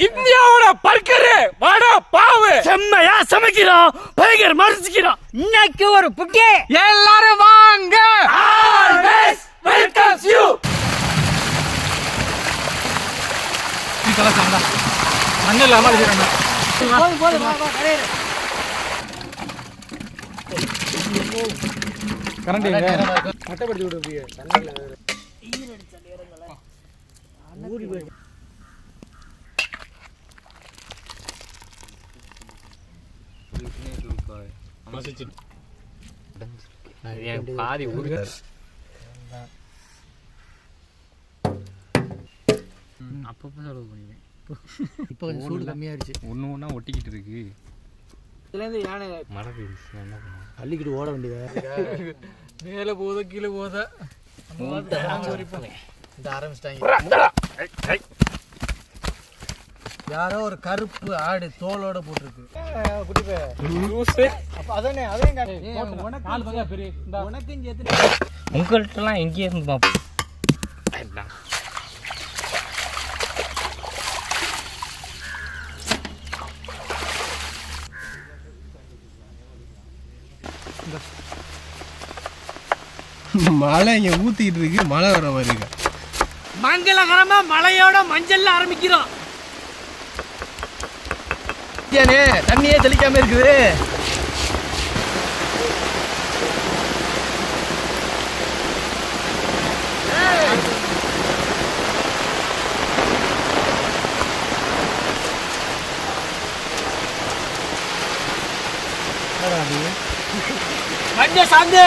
இந்தியாவோட பர்கர் வடை பாவு செம்மையா சமைக்கிறோம், பர்கர் மரிச்சிக்கிறோம். இன்னைக்கு ஒரு புக்கே, எல்லாரும் வாங்க. Always welcomes you. கலசாண்டா மண்ணல்ல அமர்ந்திரணும். போடு போடு வா வா கடையில. கரண்ட் எங்க கட்டப்படுத்தி விடு அப்படியே தண்ணில ஈர அடிச்ச நேரங்கள ஊறி போய் பாதி ஊரு அப்பப்போ செலவு பண்ணுவேன். இப்போ கொஞ்சம் சூடு கம்மியாயிருச்சு. ஒன்று ஒன்றா ஒட்டிக்கிட்டு இருக்கு. இதுலேருந்து யானை மழை பெய்யுது. என்ன பண்ணுவோம், அள்ளிக்கிட்டு ஓட வேண்டியது. மேலே போதா கீழே போதா இந்த ஆரம்பிச்சிட்டாங்க. யாரோ ஒரு கருப்பு ஆடு தோலோட போட்டிருக்கு. உனக்கும் சேர்த்து உங்கள்கிட்டலாம் எங்கேயே இருந்து பார்ப்போம். மழை இங்க ஊத்திட்டு இருக்கு, மழை வர மாதிரி இருக்கு. மங்களகரமா மழையோட மஞ்சள்ல ஆரம்பிக்கிறோம். தண்ணியே தெளிக்காம இருக்குது. மஞ்ச சாந்து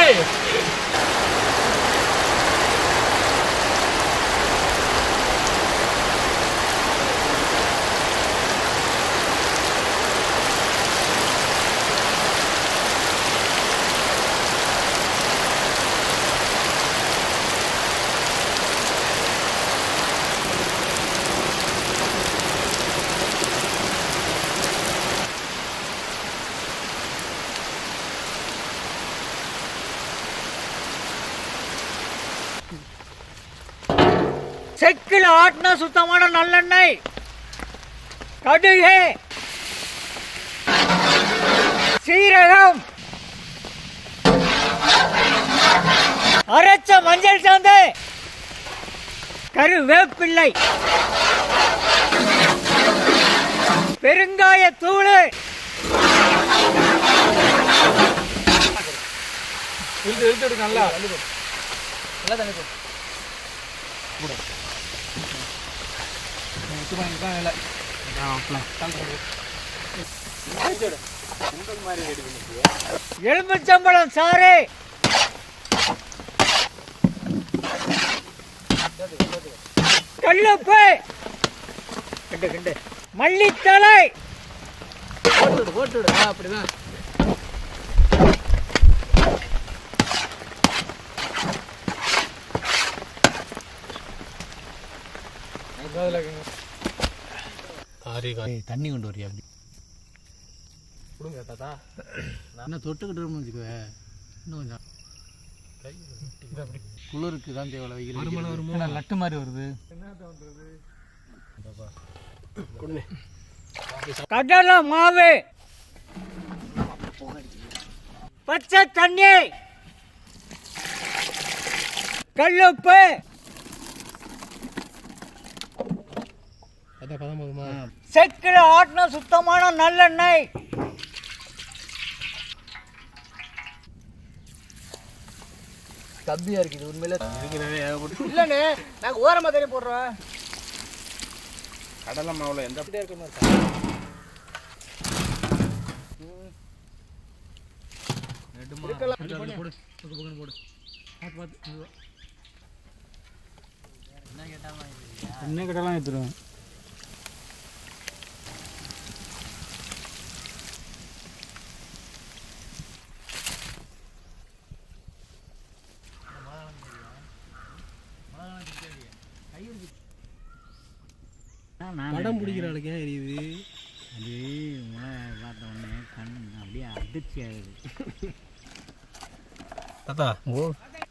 செக்கில் ஆட்டின சுத்தமான நல்லெண்ணெய், கடுகு, சீரகம், அரைச்ச மஞ்சள் சாந்து, கருவேப்பிள்ளை, பெருங்காய தூள், நல்லா தண்ணி எலுமிச்சம்பழம் சாறு, கல்லுப்பு, மல்லித்தலை, போட்டு அப்படிதான். தண்ணி கொண்டு வரியா அப்படி கொடுங்க தாத்தா. நான் தொட்டுக்கிட்டு வச்சுக்குவே. இன்னும் கொஞ்சம் குளிருக்கு தான் தேவை. வெயில் லட்டு மாதிரி வருது. கடலை மாவு, பச்சை தண்ணி, கல்லுப்பு, செக்கில் ஆட்டின சுத்தமான நல்லெண்ணெய், கப்பியா இருக்குது உண்மையில. இல்லண்ணே நாங்க ஓரமா தெரிய போடுறோம். கடலை மாவுல எந்த இருக்க மாதிரி என்ன கேட்டாலும் எடுத்துருவேன். படம் பிடிக்கிற ஆளுக்கு ஏன் எரியுது? அது மிளகாய் பார்த்த உடனே கண் அப்படியே அதிர்ச்சி ஆகுது. தாத்தா ஓ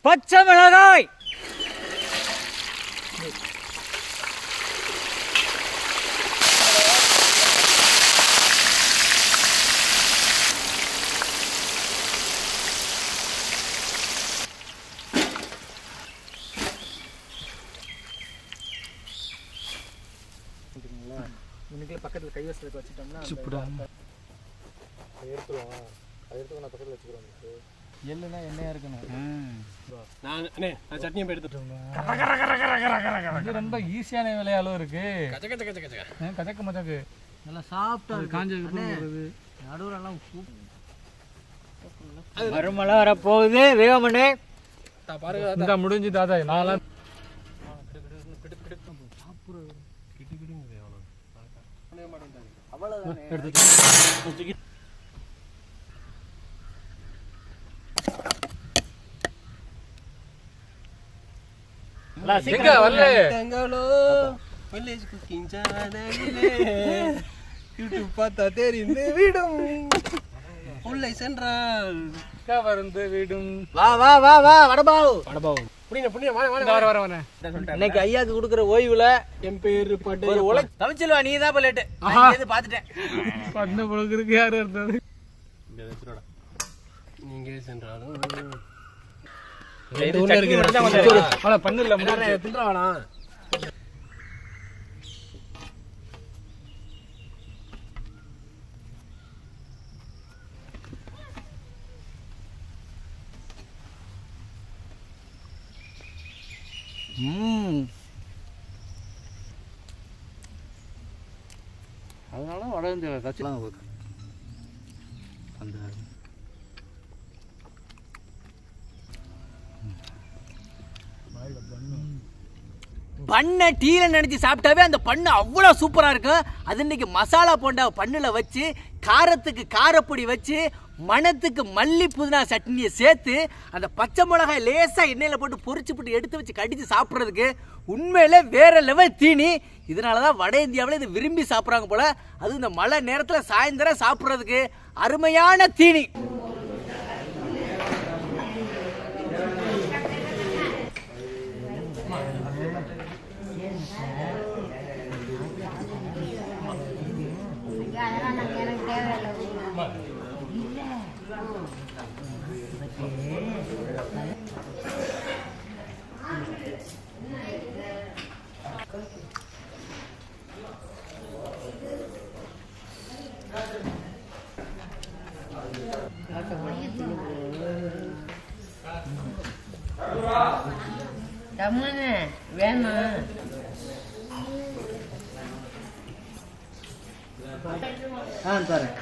பச்சை மிளகாய், இன்னைக்கு பக்கத்தில் கை வசத்துக்கு வச்சுட்டோம்னா சூப்பரா எடுத்துருவோம். அது எடுத்து நான் பக்கத்தில் வச்சுக்கிறோம். எள்ளுனா எண்ணெயாக இருக்கணும். நான் சட்னியை போய் எடுத்துட்டோம். இது ரொம்ப ஈஸியான வேலையாலும் இருக்கு. கச்சக்க மச்சக்கு நல்லா சாப்பிட்டா காஞ்ச நடுவுலாம் மறுமலை வரப்போகுது வேகமனே பாருங்க. முடிஞ்சு தாத்தா நான்லாம் யூடியூப் பார்த்தா தெரிந்து விடும் உள்ளே சென்றால் கவர்ந்து விடும். வா வா வா வா வடபாவு வடபாவு வர இன்னைக்கு ஐயாக்கு கொடுக்குற ஓய்வுல என் பேரு பட்டு தமிழ்ச்செல்வா நீ தான் லேட்டு பாத்துட்டேன். பண்ண பொழுதுக்கு யாரும் இருந்தது நீங்க சென்றாலும் பண்ணல தின்றானா அதனால வடந்து கட்சிலாம் அந்த பண்ணை டீல நினைச்சு சாப்பிட்டாவே அந்த பண்ணு அவ்வளோ சூப்பராக இருக்கும். அது இன்னைக்கு மசாலா போண்டா பண்ணில் வச்சு காரத்துக்கு காரப்பொடி வச்சு மணத்துக்கு மல்லி புதினா சட்னியை சேர்த்து அந்த பச்சை மிளகாய் லேசாக எண்ணெயில் போட்டு பொரிச்சு போட்டு எடுத்து வச்சு கடிச்சு சாப்பிட்றதுக்கு உண்மையிலே வேற லெவல் தீனி. இதனால தான் வட இந்தியாவில் இது விரும்பி சாப்பிட்றாங்க போல. அதுவும் இந்த மழை நேரத்தில் சாயந்தரம் சாப்பிட்றதுக்கு அருமையான தீனி. வேணும் தரேன்.